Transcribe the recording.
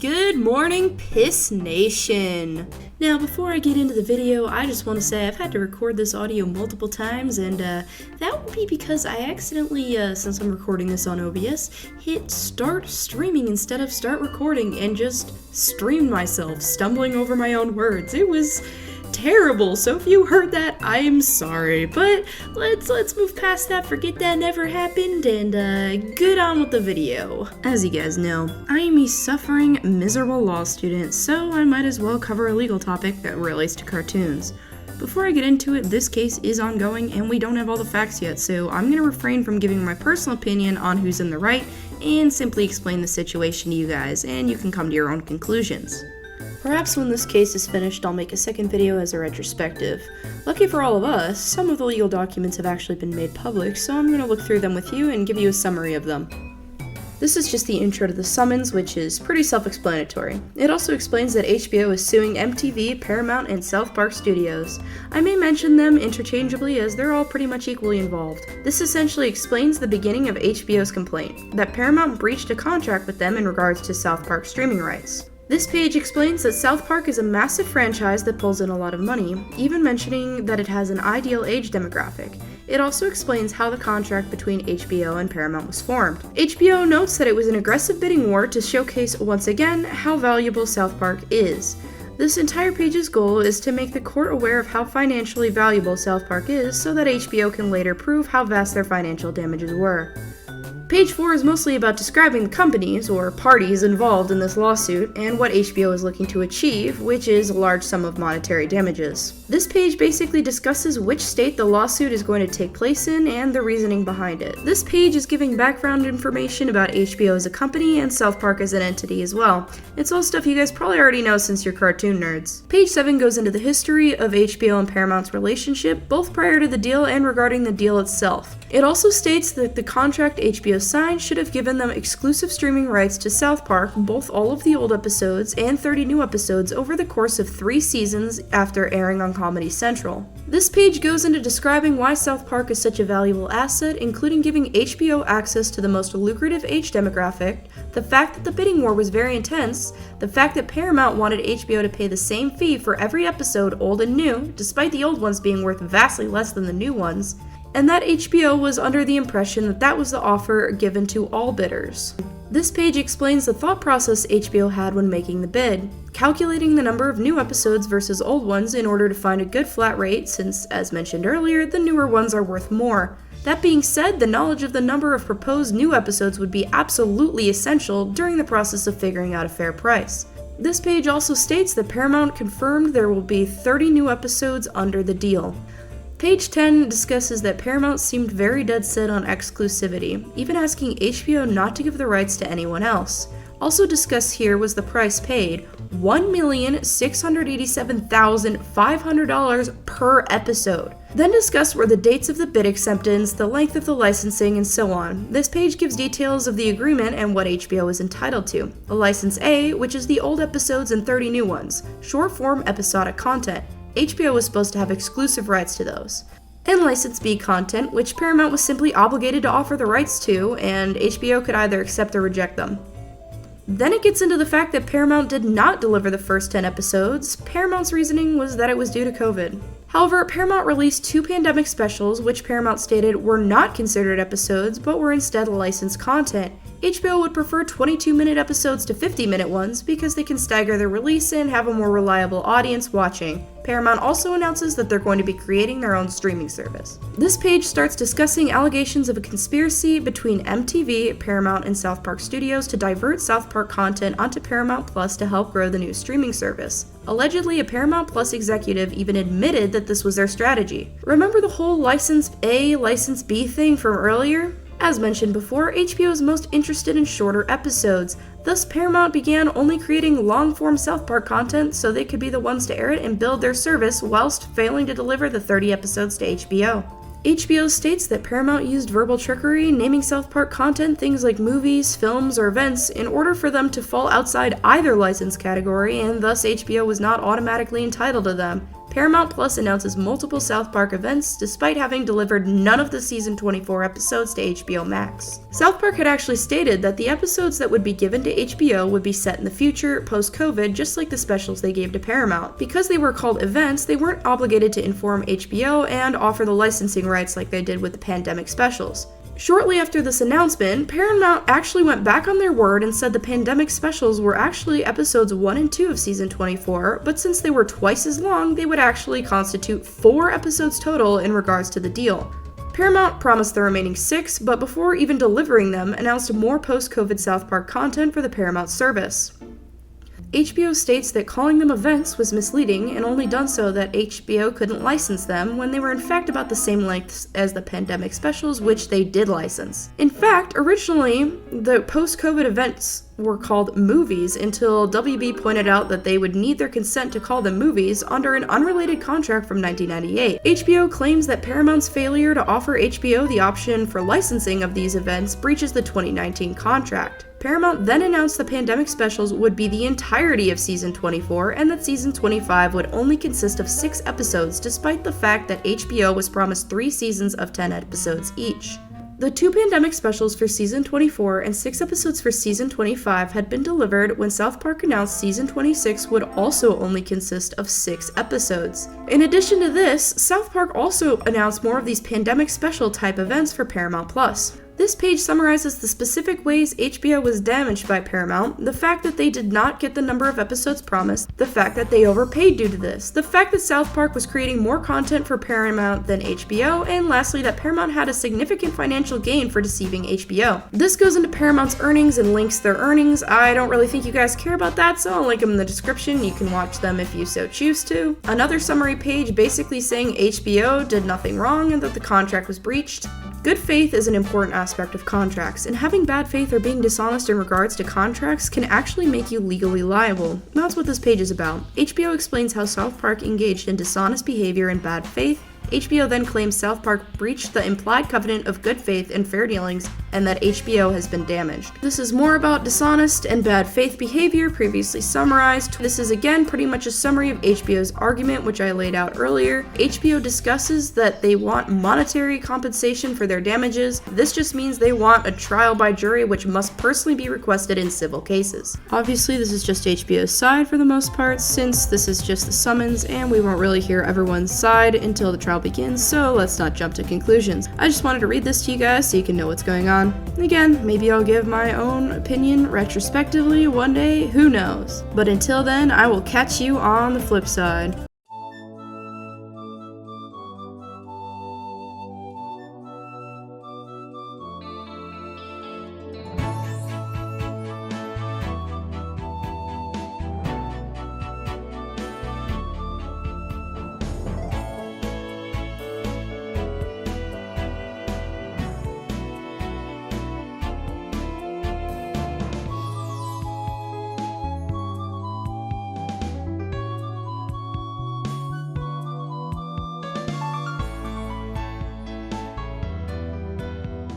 Good morning, Piss Nation! Now, before I get into the video, I just want to say I've had to record this audio multiple times, and that would be because I accidentally, since I'm recording this on OBS, hit start streaming instead of start recording and just streamed myself, stumbling over my own words. It was terrible, so if you heard that, I'm sorry, but let's move past that, forget that never happened, and get on with the video. As you guys know, I am a suffering, miserable law student, so I might as well cover a legal topic that relates to cartoons. Before I get into it, this case is ongoing and we don't have all the facts yet, so I'm going to refrain from giving my personal opinion on who's in the right and simply explain the situation to you guys, and you can come to your own conclusions. Perhaps when this case is finished, I'll make a second video as a retrospective. Lucky for all of us, some of the legal documents have actually been made public, so I'm going to look through them with you and give you a summary of them. This is just the intro to the summons, which is pretty self-explanatory. It also explains that HBO is suing MTV, Paramount, and Southpark studios. I may mention them interchangeably as they're all pretty much equally involved. This essentially explains the beginning of HBO's complaint, that Paramount breached a contract with them in regards to Southpark streaming rights. This page explains that Southpark is a massive franchise that pulls in a lot of money, even mentioning that it has an ideal age demographic. It also explains how the contract between HBO and Paramount was formed. HBO notes that it was an aggressive bidding war to showcase once again how valuable Southpark is. This entire page's goal is to make the court aware of how financially valuable Southpark is so that HBO can later prove how vast their financial damages were. Page 4 is mostly about describing the companies, or parties, involved in this lawsuit, and what HBO is looking to achieve, which is a large sum of monetary damages. This page basically discusses which state the lawsuit is going to take place in, and the reasoning behind it. This page is giving background information about HBO as a company, and Southpark as an entity as well. It's all stuff you guys probably already know since you're cartoon nerds. Page 7 goes into the history of HBO and Paramount's relationship, both prior to the deal and regarding the deal itself. It also states that the contract HBO signed should have given them exclusive streaming rights to Southpark, both all of the old episodes and 30 new episodes over the course of 3 seasons after airing on Comedy Central. This page goes into describing why Southpark is such a valuable asset, including giving HBO access to the most lucrative age demographic, the fact that the bidding war was very intense, the fact that Paramount wanted HBO to pay the same fee for every episode, old and new, despite the old ones being worth vastly less than the new ones, and that HBO was under the impression that that was the offer given to all bidders. This page explains the thought process HBO had when making the bid, calculating the number of new episodes versus old ones in order to find a good flat rate since, as mentioned earlier, the newer ones are worth more. That being said, the knowledge of the number of proposed new episodes would be absolutely essential during the process of figuring out a fair price. This page also states that Paramount confirmed there will be 30 new episodes under the deal. Page 10 discusses that Paramount seemed very dead set on exclusivity, even asking HBO not to give the rights to anyone else. Also discussed here was the price paid, $1,687,500 per episode. Then discussed were the dates of the bid acceptance, the length of the licensing, and so on. This page gives details of the agreement and what HBO is entitled to. A License A, which is the old episodes and 30 new ones, short-form episodic content. HBO was supposed to have exclusive rights to those. And License B content, which Paramount was simply obligated to offer the rights to, and HBO could either accept or reject them. Then it gets into the fact that Paramount did not deliver the first 10 episodes. Paramount's reasoning was that it was due to COVID. However, Paramount released 2 pandemic specials, which Paramount stated were not considered episodes, but were instead licensed content. HBO would prefer 22-minute episodes to 50-minute ones because they can stagger their release and have a more reliable audience watching. Paramount also announces that they're going to be creating their own streaming service. This page starts discussing allegations of a conspiracy between MTV, Paramount, and Southpark Studios to divert Southpark content onto Paramount Plus to help grow the new streaming service. Allegedly, a Paramount Plus executive even admitted that this was their strategy. Remember the whole License A, License B thing from earlier? As mentioned before, HBO is most interested in shorter episodes. Thus, Paramount began only creating long-form Southpark content so they could be the ones to air it and build their service whilst failing to deliver the 30 episodes to HBO. HBO states that Paramount used verbal trickery, naming Southpark content things like movies, films, or events in order for them to fall outside either license category, and thus HBO was not automatically entitled to them. Paramount Plus announces multiple South Park events despite having delivered none of the season 24 episodes to HBO Max. South Park had actually stated that the episodes that would be given to HBO would be set in the future, post-COVID, just like the specials they gave to Paramount. Because they were called events, they weren't obligated to inform HBO and offer the licensing rights like they did with the pandemic specials. Shortly after this announcement, Paramount actually went back on their word and said the pandemic specials were actually episodes 1 and 2 of season 24, but since they were twice as long, they would actually constitute 4 episodes total in regards to the deal. Paramount promised the remaining 6, but before even delivering them, announced more post-COVID South Park content for the Paramount service. HBO states that calling them events was misleading and only done so that HBO couldn't license them when they were in fact about the same lengths as the pandemic specials, which they did license. In fact, originally, the post-COVID events were called movies until WB pointed out that they would need their consent to call them movies under an unrelated contract from 1998. HBO claims that Paramount's failure to offer HBO the option for licensing of these events breaches the 2019 contract. Paramount then announced the pandemic specials would be the entirety of season 24 and that season 25 would only consist of 6 episodes despite the fact that HBO was promised 3 seasons of 10 episodes each. The 2 pandemic specials for season 24 and 6 episodes for season 25 had been delivered when South Park announced season 26 would also only consist of 6 episodes. In addition to this, South Park also announced more of these pandemic special type events for Paramount Plus. This page summarizes the specific ways HBO was damaged by Paramount, the fact that they did not get the number of episodes promised, the fact that they overpaid due to this, the fact that South Park was creating more content for Paramount than HBO, and lastly that Paramount had a significant financial gain for deceiving HBO. This goes into Paramount's earnings and links their earnings. I don't really think you guys care about that, so I'll link them in the description. You can watch them if you so choose to. Another summary page basically saying HBO did nothing wrong and that the contract was breached. Good faith is an important aspect of contracts, and having bad faith or being dishonest in regards to contracts can actually make you legally liable. That's what this page is about. HBO explains how South Park engaged in dishonest behavior and bad faith. HBO then claims South Park breached the implied covenant of good faith and fair dealings, and that HBO has been damaged. This is more about dishonest and bad faith behavior previously summarized. This is again pretty much a summary of HBO's argument, which I laid out earlier. HBO discusses that they want monetary compensation for their damages. This just means they want a trial by jury, which must personally be requested in civil cases. Obviously, this is just HBO's side for the most part, since this is just the summons, and we won't really hear everyone's side until the trial begins, so let's not jump to conclusions. I just wanted to read this to you guys so you can know what's going on. Again, maybe I'll give my own opinion retrospectively one day, who knows. But until then, I will catch you on the flip side.